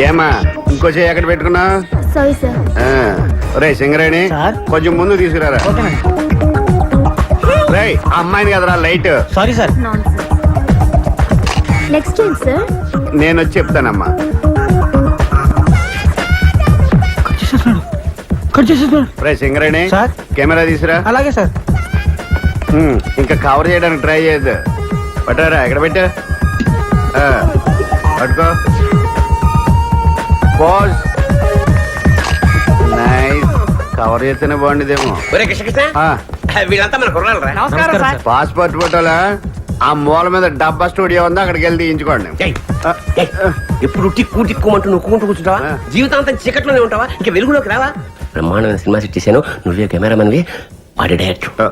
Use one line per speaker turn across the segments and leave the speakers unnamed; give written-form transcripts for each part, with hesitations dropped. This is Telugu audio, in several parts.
ఏమా ఇంకో చేయి ఎక్కడ పెట్టుకున్నా?
Sorry sir.
రే సింగరేణి కొంచెం ముందు తీసుకురారా. రే అమ్మాయిని కదరా లైట్.
Sorry sir.
నెక్స్ట్ ఏంటి సార్?
నేను వచ్చి చెప్తానమ్మా. రే సింగరేణి
సార్.
కెమెరా తీసురా.
అలాగే సార్.
ఇంకా కవర్ చేయడానికి ట్రై చేయొద్దు. పట్టారా ఎక్కడ పెట్టా? పట్టుకో. పోజ్. నైస్. కవర్ చేస్తేనే బాగుండేదేమో.
వీళ్ళంతా మన కుర్రాళ్ళరా?
పాస్పోర్ట్ ఫోటోలా ఆ మూల మీద డబ్బా స్టూడియో ఉందా, అక్కడికి వెళ్ళి తీయించుకోండి.
ఎప్పుడు టిక్కు టిక్కుమంటూ నొక్కుంటూ కూర్చుంటావా? జీవితాంతం చీకట్లోనే ఉంటావా? ఇంకా వెలుగులోకి రావా? బ్రహ్మాండమైన సినిమా సెట్ చేశాను. నువ్వే కెమెరామెన్వి, వాడి డైరెక్టర్.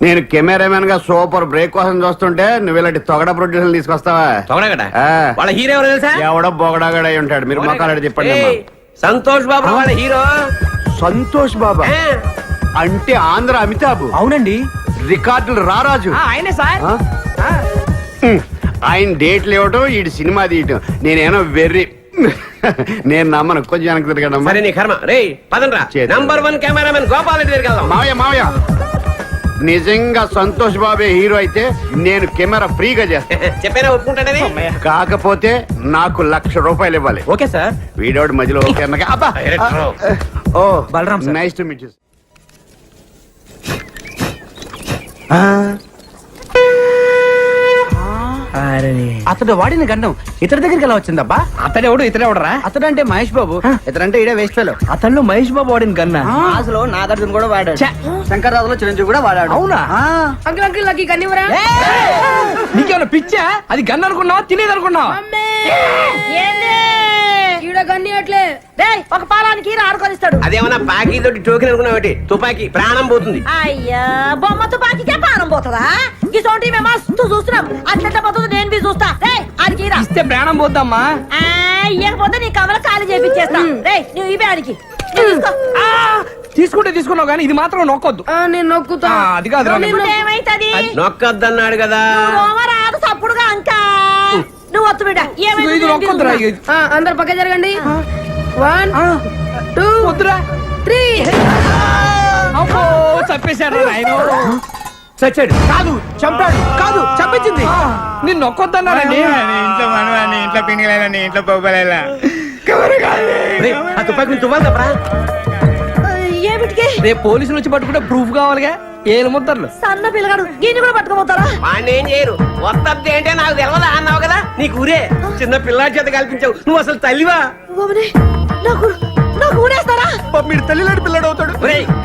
నేను కెమెరామెన్ గా సూపర్ బ్రేక్ కోసం చూస్తుంటే నువ్వు ఇలాంటి తొగడ ప్రొడ్యూసర్ తీసుకొస్తావా?
వాళ్ళ హీరో ఎవరు తెలుసా?
ఎవడో బొగడాగడ అయి ఉంటాడు. మీరు మొక్కలు చెప్పండి.
సంతోష్ బాబు వాళ్ళ హీరో.
సంతోష్ బాబా అంటే ఆంధ్ర అమితాబ్.
అవునండి.
రికార్డులు రారాజు
ఆయనే సార్.
ఆయన డేట్లు ఇవ్వటం, ఈ సినిమా తీయటం నేనేమో వెర్రి. నేను నమ్మను. కొంచెం వెనక్కి తిరగడం.
సరే నీ కర్మ. రే పదండ్రా. నంబర్ 1 కెమెరామెన్ గోపాల్ రెడ్డి దగ్గరికి వెళ్దాం.
మావయ్య నిజంగా సంతోష్ బాబే హీరో అయితే నేను కెమెరా ఫ్రీగా చేస్తాను.
చెప్పేనా ఒప్పుకుంటాడని?
కాకపోతే నాకు ₹1,00,000 ఇవ్వాలి.
Okay sir.
వీడోడు మధ్యలో ఓకే అన్నగా. అబ్బా. Oh
Balaram sir.
Nice to meet you.
అతడు వాడిన గండం ఇతడి దగ్గరికి ఎలా వచ్చిందబ్బా?
అతడెవడు ఇతడెవడరా?
అతడు అంటే మహేష్ బాబు.
ఇతడంటే ఇడే waste fellow.
అతను మహేష్ బాబు వాడిన గన్న.
అసలు నాగార్జున కూడా వాడాడు. శంకర్రాజులో చిరంజీవి కూడా వాడాడు.
అవునా?
అంకుల్ అంకుల్ నాకు కన్నివరా?
నీకేమైనా పిచ్చా? అది గన్ అనుకున్నావా, తినేది అనుకున్నావా?
ఒక పాలానికి ఆడుకొనిస్తాడు.
అదేమన్నా పాకి తోటి టోకెన్ అనుకున్నావు? తుపాకీ ప్రాణం పోతుంది.
అయ్యా బొమ్మ తుపాకీకే ప్రాణం పోతుందా? ఇసోంటి మేము మస్తు చూస్తున్నాం. అట్లా పోతుంది. నేను చూస్తా. ఆడికి
ఇస్తే ప్రాణం పోద్దమ్మా.
ఇవ్వకపోతే నీ కమల ఖాళీ చేపించేస్తా. నువ్వు ఇవే ఆడికి
తీసుకుంటే తీసుకున్నావు కానీ ఇది మాత్రం నొక్కొద్దు.
నేను నొక్కుతా.
అది కాదు.
ఏమైతుంది?
నొక్కద్దన్నాడు కదా.
రాదు తప్పుడుగా అంకా. నువ్వు వత్తు బిడ్డ.
ఇది నొక్కొద్దురా.
అందరు పక్క జరగండి. 1 2
వద్దురా.
3.
అమ్మో చంపేశాడు ఆయన. చచ్చాడు కాదు, చంపాడు కాదు, చంపించింది. నిన్ను నొక్కొద్దన్నానండి.
ఇంట్లో మనవాణి, ఇంట్లో పిండిలేదని, ఇంట్లో పొగలేలా.
ఆ తుపాకీ తువ్వాలి తప్పరా?
ఏమిటికి?
రేపు పోలీసులు వచ్చి పట్టుకుంటే ప్రూఫ్ కావాలిగా. ఏలు ముద్దర్లు.
సన్న పిల్లగాడు దీన్ని కూడా పట్టుకోపోతారా?
వాడిని ఏం చేయరు. వద్దే అంటే నాకు తెలవదా అన్నావు కదా. నీకు ఊరే చిన్న పిల్లాడి చేత కల్పించావు. నువ్వు అసలు తల్లివా?
నాకు ఊరేస్తారా?
మీరు తల్లిలాంటి పిల్లడు అవుతాడు.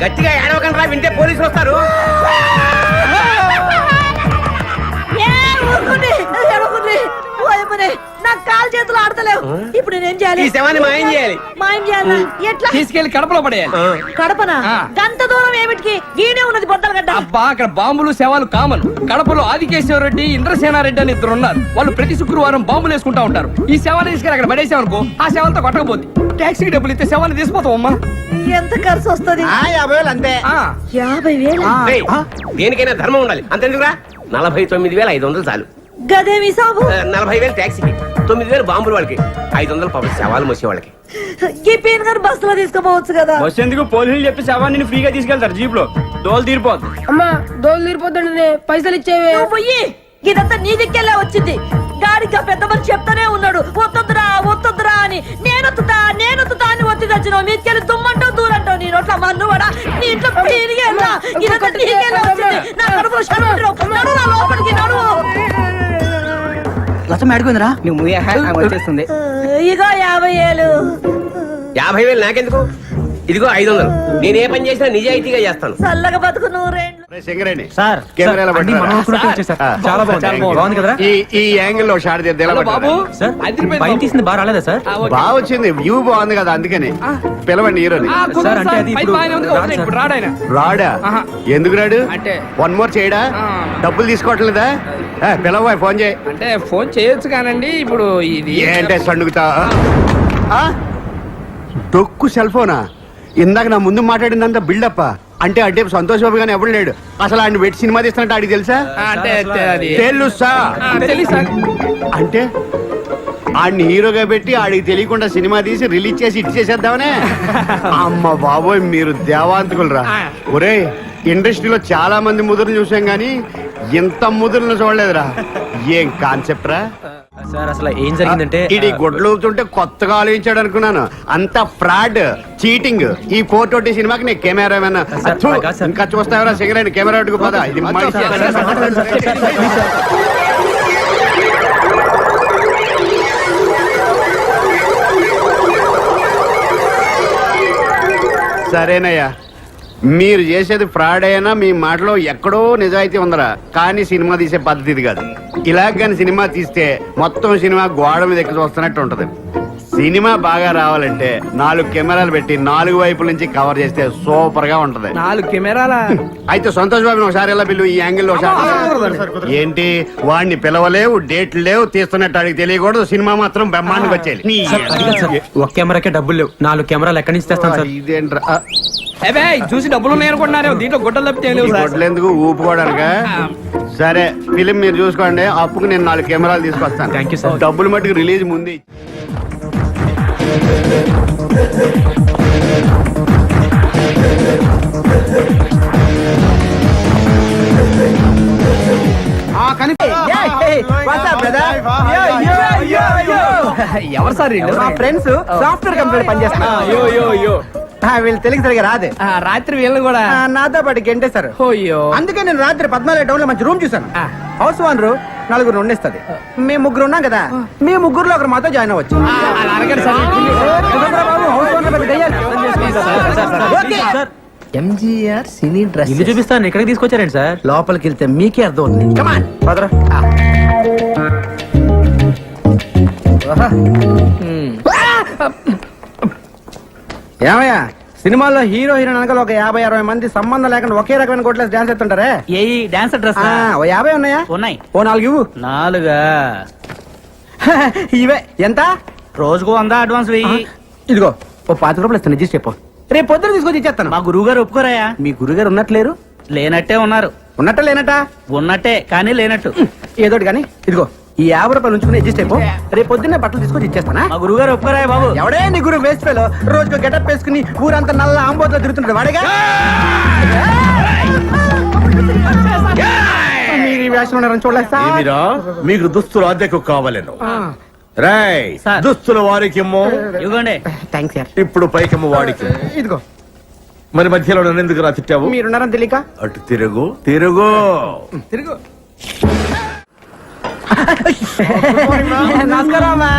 గట్టిగా ఏడవకండి, వింటే పోలీసులు వస్తారు.
నాకు కాలు చేతులు ఆడతలేవు. ఇప్పుడు నేనేం చేయాలి?
ఈ శవాన్ని మాయం చేయాలి.
మాయం చేయాలా? ఎట్లా?
తీసుకెళ్లి కడపలో పడేయాలి.
కడపనా? గంట దూరం ఏమిటికి? గీనే ఉన్నది బొద్దలగడ్డ.
అబ్బా అక్కడ బాంబులు శవాలు కామన్. కడపలో ఆదికేశ్వరరెడ్డి, ఇంద్రసేనారెడ్డి అని 2 ఉన్నారు. వాళ్ళు ప్రతి శుక్రవారం బాంబులు వేసుకుంటా ఉంటారు. ఈ శవాన్ని తీసుకెళ్ళి అక్కడ పడేసామనుకో, ఆ శవంతో కొట్టకపోతే టాక్సీకి డబ్బులు ఇస్తే శవాన్ని తీసిపోతాం. అమ్మా
ఎంత ఖర్చు వస్తుంది?
50,000 అంతే.
50,000?
దేనికైనా ధర్మం ఉండాలి. అంతేందుకురా? 49,500 చాలు.
గదేమి సాబు?
40,000 ట్యాక్సీకి, 9,000 బాంబులు వాళ్ళకి, 500 పాపం శవాలు మోసే వాళ్ళకి.
ఈ పీన్ గారు బస్సులో తీసుకోపోవచ్చు కదా.
బస్ ఎందుకు? పోలీసులు చెప్పి శవాన్ని ఫ్రీగా తీసుకెళ్తారు జీప్ లో. దోలు తీరిపోద్దు.
అమ్మా దోలు తీరిపోద్దండి. పైసలు ఇచ్చేవే.
నువ్వు పోయి. ఇదంతా నీ దిక్కెళ్ళే వచ్చింది. గాడిగా పెద్ద మంది చెప్తానే ఉన్నాడు వద్దొద్దురా వద్దొద్దురా అని. నేనొత్తుతా అని ఒత్తి తెచ్చినావు. మీకెళ్ళి దుమ్మంటావు దూరంటావు. నీ నోట్ల మన్ను కూడా నీ ఇంట్లో పీరిగేలా. ఇదంతా నీకెళ్ళే వచ్చింది. నా కడుపులో నడు నా లోపలికి నడు.
లసం ఆడుకుందిరా. నువ్వు వచ్చేస్తుంది.
ఇగో 50,000.
50,000 నాకెందుకు? ఇదిగో 500. నేను ఏ పని చేసినా నిజాయితీగా చేస్తాను.
చల్లగా బతుకు 100
సింగరేణి
సార్.
కెమెరాలో
చాలా బాగుంది కదా.
ఈ యాంగిల్ లో షాట్
బాబు సార్ తీసింది బాగా రాలేదా సార్?
బాగా వచ్చింది. వ్యూ బాగుంది కదా, అందుకని పిలవండి హీరోని. రాడా? ఎందుకు రాడు?
అంటే
1 మోర్ చేయడా? డబ్బులు తీసుకోవట్లేదా? పిలవ, ఫోన్ చేయి.
అంటే ఫోన్ చేయొచ్చు కానండి. ఇప్పుడు ఇది
ఏంటే సండుగుతా? డొక్కు సెల్ ఫోనా? ఇందాక నా ముందు మాట్లాడిందంతా బిల్డప్. అంటే అంటే సంతోష్ బాబు గానీ ఎవడు లేడు. అసలు ఆయన పెట్టి సినిమా తీస్తున్నట్టు ఆడికి తెలుసా?
అంటే అది
తెలుసా?
తెలుసా?
అంటే ఆడిని హీరోగా పెట్టి ఆడికి తెలియకుండా సినిమా తీసి రిలీజ్ చేసి ఇటు చేసేద్దామనే. అమ్మ బాబోయ్, మీరు దేవాంతకులు రా. ఒరే, ఇండస్ట్రీలో చాలా మంది ముదురులు చూసాం గానీ ఇంత ముదురులను చూడలేదురా. ఏం కాన్సెప్ట్ రా.
సార్ అసలు ఏం జరిగిందంటే
ఇది గుడ్లు ఊపుతుంటే కొత్తగా ఆలోచించాడు అనుకున్నాను. అంత ఫ్రాడ్, చీటింగ్. ఈ 420 సినిమాకి నేను కెమెరామెన్. ఇంకా చూస్తావరా సిగరెట్ కెమెరా పెట్టుకు పోదా. ఇది మనిషి. సరేనయ్యా, మీరు చేసేది ఫ్రాడ్ అయినా మీ మాటలో ఎక్కడో నిజాయితీ ఉందరా. కానీ సినిమా తీసే పద్ధతి ఇది కాదు. ఇలాగ కానీ సినిమా తీస్తే మొత్తం సినిమా గోడ మీద ఎక్కి చూస్తున్నట్టు ఉంటది. సినిమా బాగా రావాలంటే 4 కెమెరాలు పెట్టి 4 వైపుల నుంచి కవర్ చేస్తే సూపర్ గా ఉంటది.
4 కెమెరాల
అయితే సంతోష్ బాబుని ఒకసారి ఎలా పిలువు, ఈ యాంగిల్ లో ఒకసారి. ఏంటి వాడిని పిలవలేవు, డేట్లు లేవు, తీస్తున్నట్టు అడిగి తెలియకూడదు. సినిమా మాత్రం బ్రహ్మాండంగా వచ్చేది.
ఒక కెమెరాకే డబ్బులు లేవు, 4 కెమెరాలు ఎక్కడి నుంచి తెస్తాను సార్?
ఇదేంట్రా?
అబ్బే చూసి డబ్బులు ఉన్నాయి అనుకుంటున్నారే, దీంట్లో గుడ్డలు తప్పితే ఏం లేవు సార్.
కొట్లేందుకు ఊపుకోవడానిక? సరే, ఫిలిం మీరు చూసుకోండి. అప్పుకు నేను 4 కెమెరాలు తీసుకొస్తాను.
Thank you sir.
డబ్బులు మట్టుకు రిలీజ్ ముందు.
ఎవరు సార్ వీళ్ళు?
మా ఫ్రెండ్స్ సాఫ్ట్వేర్ కంపెనీ పనిచేస్తున్నారు. వీళ్ళు తెలుగు సరిగా రాదు.
రాత్రి వీళ్ళని కూడా
నాతో పాటు గెంటేశారు.
అయ్యో.
అందుకే నేను రాత్రి 14 టౌన్ లో మంచి రూమ్ చూసాను. House owner 4 ఉండిస్తుంది. మేము 3 ఉన్నాం కదా, మీ 3లో ఒకరు మాతో జాయిన్ అవ్వచ్చు.
అలా అనకండి సార్.
ఎంజీఆర్ సినీ డ్రెస్
ఇల్లు చూపిస్తాను, ఎక్కడికి తీసుకొచ్చారండి సార్?
లోపలికి వెళ్తే మీకే అర్థం అవుతుంది. కమాన్ పదరా. ఏమయ్యా, సినిమాల్లో హీరో హీరోయిన్ అనగా ఒక 50-60 మంది సంబంధం లేకుండా ఒకే రకమైన కొట్లేసి డాన్స్ ఎత్తుంటారే.
ఏ డాన్స్ డ్రెస్
ఓ 50 ఉన్నాయా?
ఉన్నాయి.
ఓ 4 ఇవ్వు.
4
ఇవే ఎంత?
రోజుకు 100 అడ్వాన్స్ వెయ్యి.
ఇదిగో ఓ 50 రూపాయలు ఇస్తాను, ఇచ్చేసి చెప్పు. రేపు పొద్దున తీసుకొచ్చి ఇచ్చేస్తాను.
మా గురువు గారు ఒప్పుకోరాయా?
మీ గురుగారు ఉన్నట్లేరు?
లేనట్టే ఉన్నారు.
ఉన్నట్ట లేనట?
ఉన్నట్టే కానీ లేనట్టు.
ఏదోటి కానీ ఇదిగో ఈ 50 రూపాయలు ఉంచుకుని అడ్జస్ట్ అయిపో. రేపు పొద్దున్నే బట్టలు తీసుకొచ్చి ఇచ్చేస్తానా?
మా గురువు గారు ఒప్పుకోరాయా బాబు?
ఎవడే నీ గురు వేస్ట్ ఫెలో, రోజుకు గెటప్ వేసుకుని ఊరంతా నల్ల ఆంబోతులో తిరుగుతుంటాడు వాడేగా. మీరు ఈ వేషం ఉన్నారని చూడలేదు సార్.
ఏమిరా మీకు దుస్తులు అద్దెకు కావాలను? రాయ్,
సార్.
దుస్తులు వారికిమ్మో.
ఇవ్వండి.
Thanks sir.
ఇప్పుడు పైకమ్మ వాడికి.
ఇదిగో.
మరి మధ్యలో నన్ను ఎందుకు రా తిట్టావు?
మీరున్నారని తెలియక.
అటు తిరుగు తిరుగు.
తిరుగు. నమస్కారం అమ్మా.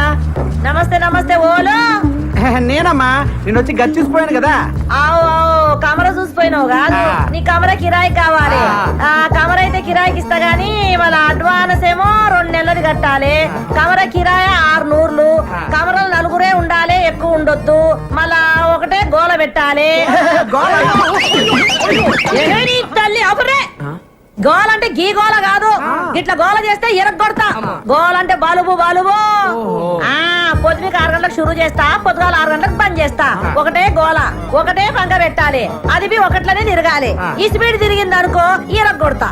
నమస్తే నమస్తే. ఓలో
నేనమ్మా, నేను వచ్చి గది చూసిపోయాను కదా.
ఆవు కమర చూసిపోయినావు కాదు, నీ కమర కిరాయి కావాలి. కమర అయితే కిరాయికి ఇస్తా గానీ వాళ్ళ అడ్వాన్స్ ఏమో 2 నెలలది కట్టాలి. కమర కిరాయి 600. కమరలు 4 ఉండాలి, ఎక్కువ ఉండొద్దు. మళ్ళా ఒకటే గోల పెట్టాలి. నీ తల్లి అబురే. గోల అంటే గీ గోల కాదు, ఇట్లా గోల చేస్తే ఎరగొడతా. గోల అంటే బలుబు బలుబు. పొద్దునకి 6 గంటలకు షురు చేస్తా, పొద్దుగాల 6 గంటలకు బంద్ చేస్తా. ఒకటే గోల, ఒకటే పంక పెట్టాలి. అది ఒకట్లనే తిరగాలి. ఈ స్పీడ్ తిరిగింది అనుకో ఎరగొడతా.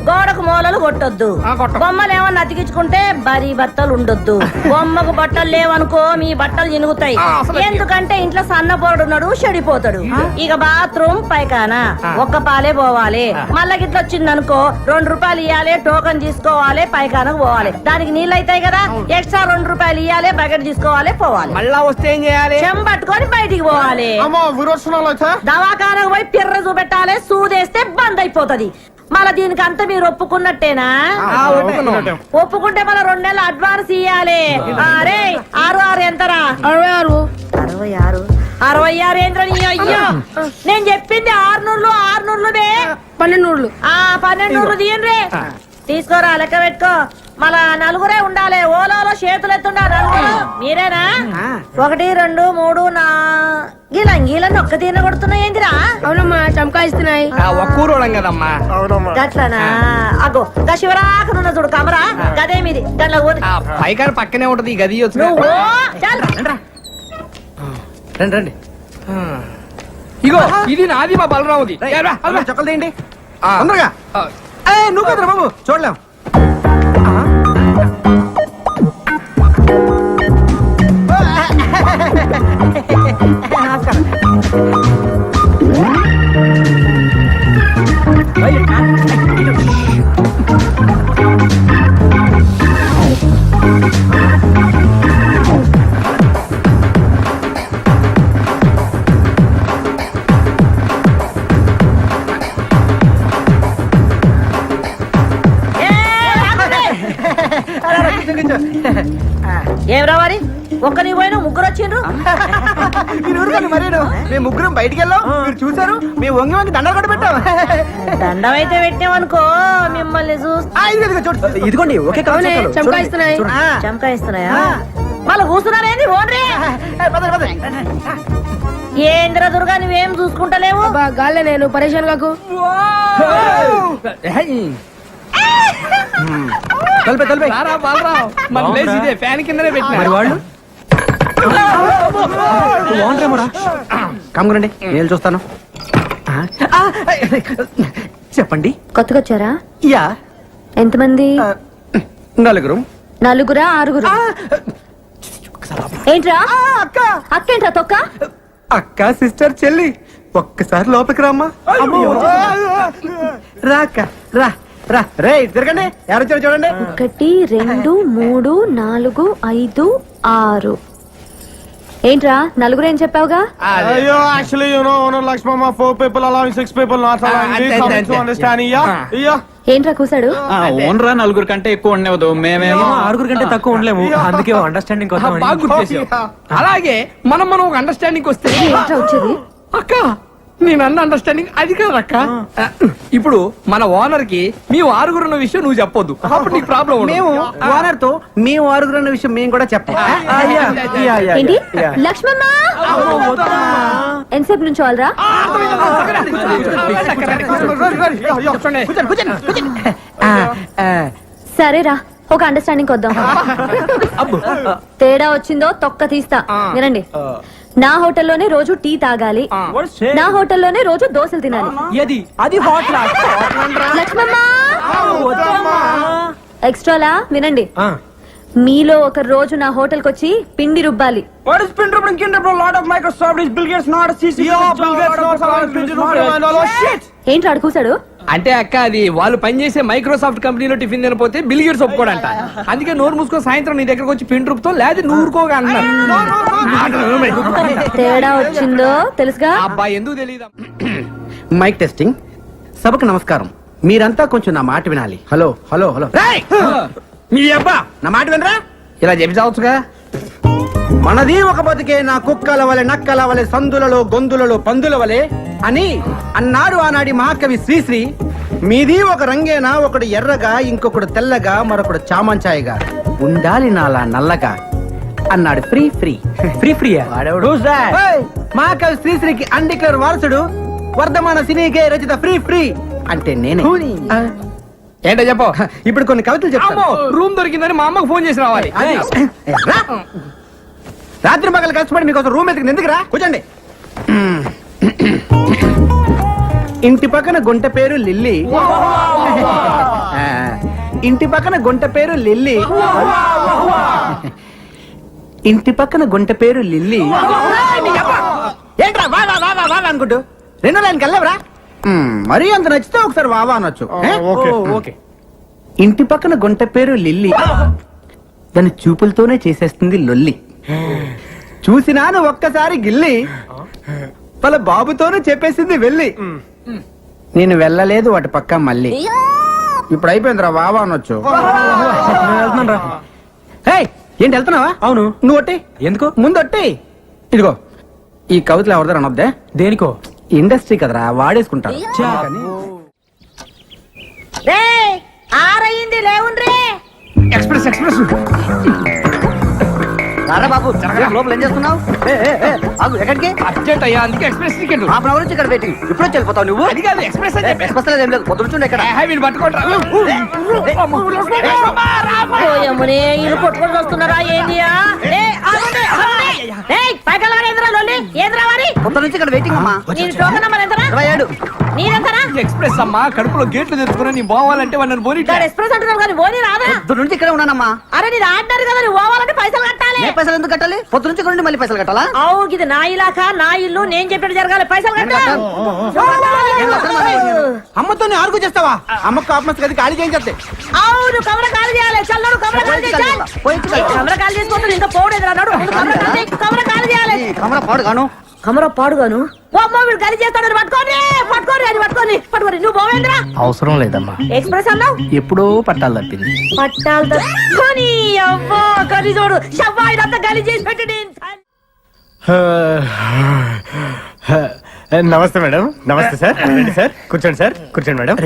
గోడకు మూలలు కొట్టొద్దు. బొమ్మలు ఏమన్నా అతికించుకుంటే బరీ బట్టలు ఉండొద్దు. బొమ్మకు బట్టలు లేవనుకో మీ బట్టలు చినుగుతాయి. ఎందుకంటే ఇంట్లో సన్నపోడున్నాడు, చెడిపోతాడు. ఇక బాత్రూమ్ పైకానా ఒక్క పాలే పోవాలి. మళ్ళా గిట్ల వచ్చిందనుకో 2 రూపాయలు ఇవ్వాలి, టోకన్ తీసుకోవాలి, పైకానకు పోవాలి. దానికి నీళ్ళు అవుతాయి కదా, ఎక్స్ట్రా 2 రూపాయలు ఇవ్వాలి, బకెట్ తీసుకోవాలి, పోవాలి.
మళ్ళా వస్తే ఏం చేయాలి?
చెంబట్టుకొని బయటికి పోవాలి. దవాఖానకు పోయి పిర్ర చూపెట్టాలి. సూదేస్తే బంద్ అయిపోతది. మళ్ళా దీనికి అంతా మీరు ఒప్పుకున్నట్టేనా? ఒప్పుకుంటే మళ్ళీ 2 నెలలు అడ్వాన్స్ ఇయ్యాలి. అరే 6 ఎంతరా? 66. 66 ఏంద్రని? అయ్యో నేను చెప్పింది 600. 1200. 1200 తీయండి. తీసుకోరా, లెక్క పెట్టుకో. మళ్ళా 4 ఉండాలి. ఓలో చేతులు ఎత్తుండా 4. మీరేనా? 1 2 3 4 గీలని ఒక్క తీన కొడుతున్నాయి ఏంటిరా?
అవునమ్మా, చమకాయిస్తున్నాయి.
ఒక్కూరోళం కదమ్మా.
గట్లనా? అగో గా శివరాకనున్న చూడు కమరా, గదే మీది. గట్ల
పైకారు పక్కనే ఉంటది ఈ గది.
నువ్వు చాలు.
రండి రండి.
ఇగో ఇది నాది మా బలరాముది ఏ రా, అల్వా.
చొక్కలు తీయండి
ఆ.
తొందరగా
ఆ,
నువ్వు కదరా బాబు చూడలేం
ఏం రావాలి ఒక్క నీ పోయినా ముగ్గురు వచ్చిండ్రు
మీరు ఊరుకోండి మరేను మేము ముగ్గురం బయటికి వెళ్ళాం మీరు చూసారు మేము వంగి వంగి దండలు కూడా పెట్టాం
దండం అయితే పెట్టామనుకో మిమ్మల్ని చూస్తా
ఇదిగో చూడు ఇదిగోండి ఒకే
అవునే, చమకాయిస్తున్నాయి.
చంకాయిస్తున్నాయా వాళ్ళు కూర్చున్నారేంది ఓన్రీ ఏంద్ర దుర్గా నువ్వేం చూసుకుంటలేవు
అబ్బా గాల్లే నేను పరేషాన్ కాకు.
తలపే తలపే
రారా బలరాం మన ప్లేస్ ఇదే ఫ్యాన్ కిందనే పెట్టినా
మరి వాళ్ళు
బాగుంటామోరా కమ్మునండి నేను చూస్తాను చెప్పండి
కొత్తగా వచ్చారా
యా
ఎంతమంది
నలుగురు
నలుగురా ఆరుగురు ఏంట్రా
అక్క
అక్కేంట్రా తొక్క
అక్క సిస్టర్ చెల్లి ఒక్కసారి లోపలికి రామ్మా రా అక్క రా రా రే తిరగండి ఎవరు వచ్చారు చూడండి
1 2 3 4 5 6 ఏంట్రా నలుగురు ఏం చెప్పావుగా
అయ్యో actually you know owner Lakshmamma 4 people allowing 6 people not allowing we come to understand yeah
ఏంట్రా కూసాడు
ఓనరా నలుగురు కంటే ఎక్కువ ఉండేవద్దు మేమేమో ఆరుగురు కంటే తక్కువ ఉండలేము అందుకే అండర్స్టాండింగ్
బాగా గుర్తు చేసావు. అలాగే మనం ఒక అండర్స్టాండింగ్ వస్తే
ఏంట్రా వచ్చేది
అక్క నేను అన్న అండర్స్టాండింగ్ అది కాదు అక్క ఇప్పుడు మన ఓనర్ కి మీ ఆరుగురు ఉన్న విషయం నువ్వు చెప్పొద్దు అప్పుడు నీకు ప్రాబ్లం
మేము ఓనర్ తో మేము ఆరుగురు అన్న విషయం మేము కూడా చెప్పాం
ఏంటి లక్ష్మమ్మ ఎంతసేపు నుంచి వాళ్ళరా సరేరా ఒక అండర్స్టాండింగ్ వద్దాం తేడా వచ్చిందో తొక్క తీస్తా వినండి నా హోటల్లోనే రోజు టీ తాగాలి నా హోటల్లోనే రోజు దోశలు తినాలి
ఏది అది హాట్
లక్ష్మమ్మ ఎక్స్ట్రాలా వినండి మీలో ఒక రోజు నా హోటల్ కి వచ్చి పిండి రుబ్బాలి
what is pin dribbling kin dribbling lot of Microsoft is Bill Gates not a CC Bill Gates not allowing pin dribbling and all shit
ఏంటి అడుగుసాడు
అంటే అక్క అది వాళ్ళు పనిచేసే మైక్రోసాఫ్ట్ కంపెనీలో టిఫిన్ తినపోతే బిల్ గేట్స్ ఒప్పుకోడంట అందుకే నోరు మూసుకొని సాయంత్రం నీ దగ్గరకు వచ్చి పిండి రూపుతో లేదా నూరుకోగా అన్నారు
తేడా వచ్చిందో తెలుసుగా
అబ్బా ఎందుకు తెలియదు
మైక్ టెస్టింగ్ సభకు నమస్కారం మీరంతా కొంచెం నా మాట వినాలి హలో హలో హలో మీ అబ్బా నా మాట వినరా
ఇలా చెప్పి చావచ్చుగా
మనది ఒక బతికే నా కుక్కల వలె నక్కల వలె సందులలో గొంతులలో పందుల వలె అని అన్నాడు ఆనాడి మహాకవి శ్రీశ్రీ మీది ఒక రంగేనా ఒకడు ఎర్రగా ఇంకొకడు తెల్లగా మరొకడు చామంచాయిగా ఉండాలి నాలా నల్లగా అన్నాడు ఫ్రీ ఫ్రీ
ఫ్రీ ఫ్రీయా
మహాకవి శ్రీశ్రీకి అన్డిక్లేర్ వారసుడు వర్ధమాన సినీకే రచిత ఫ్రీ ఫ్రీ అంటే నేనే
ఏంటో చెప్పు
ఇప్పుడు కొన్ని కవితలు చెప్తాను
రూమ్ దొరికిందని మా అమ్మకు ఫోన్ చేసి రావాలి
రా. రాత్రి పగలు కష్టపడి మీకోసం రూమ్ ఎత్తుకుని ఎందుకురా కూర్చోండి ఇంటి పక్కన గుంట పేరు లిల్లీ ఇంటి పక్కన గుంట పేరు లిల్లీ ఇంటి పక్కన గుంట పేరు లిల్లీ ఏంట్రా వా వా వా వా వా అనుకుంటూ రెండో లైన్కి వెళ్ళవరా మరీ అంత నచ్చితే ఒకసారి వావా అనొచ్చు
ఓకే
ఇంటి పక్కన గుంట పేరు లిల్లీ దాని చూపులతోనే చేసేస్తుంది లొల్లి చూసినాను ఒక్కసారి గిల్లి వాళ్ళ బాబుతోనే చెప్పేసింది వెళ్ళి నేను వెళ్ళలేదు వాటి పక్క మళ్ళీ ఇప్పుడు అయిపోయిందిరా వావా అనొచ్చు ఏంటి వెళ్తున్నావా
అవును
నువ్వు ఒట్టి
ఎందుకు
ముందు ఒట్టి ఇదిగో ఈ కవితలు ఎవరిదారు అనొద్దే
దేనికో
ఇండస్ట్రీ కదరా వాడేసుకుంటారు
రే ఆరయింది లేవుండ్రే
ఎక్స్ప్రెస్ ఎక్స్ప్రెస్
బాబు లోపల ఏం చేస్తున్నావు ఎక్కడికి
అర్జెంట్ అయ్యా అందుకే ఎక్స్ప్రెస్ టికెట్
హాఫ్ అవర్ నుంచి ఇక్కడ వెయిటింగ్ ఇప్పుడు వెళ్ళిపోతావు నువ్వు
అది కాదు ఎక్స్ప్రెస్ అని చెప్పి
ఎక్స్ప్రెస్ ఏం లేదు పొద్దున ఇక్కడ
వీళ్ళు పట్టుకోండి
పోయమ్మనే ఇల్లు కొట్టుకొని వస్తున్నారా ఏందియా పైకల్లా మరి ఏది రావాలి
పొద్దు నుంచి ఇక్కడ వెయిటింగ్ అమ్మా.
నీ టోకెన్ నెంబర్ ఎంతరా
27.
నీరెంతరా
ఎక్స్ప్రెస్ అమ్మా కడుపులో గేట్లు తెచ్చుకుని నీ పోవాలంటే వాళ్ళని పోనీ
గాడు ఎక్స్ప్రెస్ అంటున్నావు కానీ ఓని రాదా
పొద్దు నుంచి ఇక్కడే ఉన్నానమ్మా.
అరే నీ ఆర్డర్ కదా నువ్వు పోవాలంటే పైసలు కట్టాలి
ఏ పైసలు ఎందుకు కట్టాలి? పొద్దు నుంచి ఇక్కడ ఉండి మళ్ళీ పైసలు కట్టాలా?
అవు ఇది నా ఇలాకా నా ఇల్లు నేను చెప్పినట్టు జరగాలి పైసలు కట్టాలి
అమ్మతో ఆర్గు చేస్తావా? అమ్మకు కాపమస్ గది ఖాళీ చేయించే.
అవును కమర కాలు చేయాలి చల్లడు కమర కాలు చేయాలి కమర కాలు చేసుకుంటాడు ఇంకా పోడేది అన్నాడు కమర కాలు చేయాలి
కమల పాడు గాను.
కమర పాడుగాను ఓ అమ్మ వీడు గది చేస్తాడు పట్టుకోని పట్టుకోని అది పట్టుకోని పట్టుకోని నువ్వు పోవేంద్రా
అవసరం లేదమ్మా,
ఎక్స్ప్రెస్ అన్నావు
ఎప్పుడో పట్టాలు తప్పింది.
పట్టాలు తట్టుకొని అవ్వా గది చూడు షవ్వా ఇదంతా గలి చేసి పెట్టి
నమస్తే మేడం. నమస్తే సార్. రండి సార్, కూర్చోండి సార్, కూర్చోండి మేడం.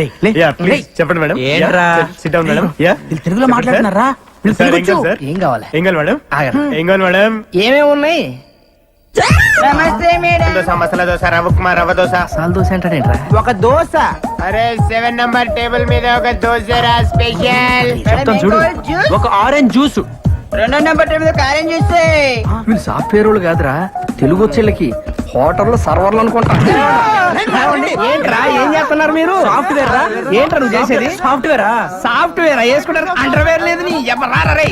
యా, ప్లీజ్ చెప్పండి మేడం.
ఏంట్రా?
SIT down madam. యా,
తెలుగులో మాట్లాడుతున్నారా?
సార్, ఏం కావాలి సార్?
ఏం కావాలి?
ఏం కావాలి మేడం? ఏం కావాలి మేడం?
ఏమేమి ఉన్నాయి?
నమస్తే మేడం.
దోశ, మసాలా దోశ, రవ్వ ఉప్మా, రవ్వ దోశ.
సాల్ దోశ అంటాడేంట్రా?
ఒక దోశ.
అరే 7 నంబర్ టేబుల్ మీద ఒక దోశ రా స్పెషల్.
చెప్తాను చూడు. ఒక orange juice.
2 number table carriage చేస్తే
వీళ్ళు సాఫ్ట్వేర్ వాళ్ళు కాదురా, తెలుగు వచ్చేళ్ళకి హోటల్లో సర్వర్లు అనుకుంటా. ఏంట్రా ఏం చేస్తున్నారు మీరు? సాఫ్ట్వేర్ రా. ఏంట్రా నువ్వు చేసేది? సాఫ్ట్వేరా? సాఫ్ట్వేర్ వేసుకుంటారు, అండర్వేర్ లేదు నీ ఎవరారా రే.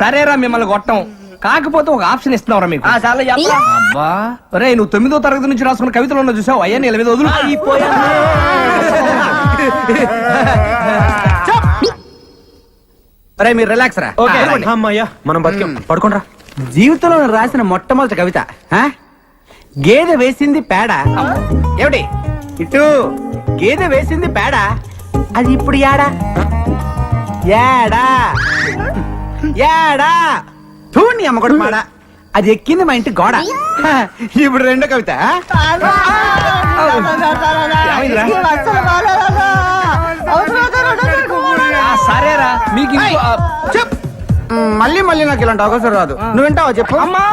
సరేరా మిమ్మల్ని కొట్టం కాకపోతే ఒక ఆప్షన్ ఇస్తున్నావురా మీకు అబ్బా రే నువ్వు 9వ తరగతి నుంచి రాసుకున్న కవితలు ఉన్న చూసావు అయ్యా నీ మీద వదులు
అరే మీరు రిలాక్స్ రా.
అమ్మయ్యా మనం బతికాం, పడుకోండి రా.
జీవితంలో నేను రాసిన మొట్టమొదటి కవిత గేదె వేసింది పేడ. ఏమిటి ఇటు గేదె వేసింది పేడ, అది ఇప్పుడు యాడా యాడా యాడా తూని అమ్మగొడు మాడ, అది ఎక్కింది మా ఇంటి గోడ. ఇప్పుడు రెండో కవిత
సరేరా మీకు
మళ్ళీ మళ్ళీ నాకు ఇలాంటి అవకాశం రాదు. నువ్వు వింటావా చెప్పు.
అమ్మా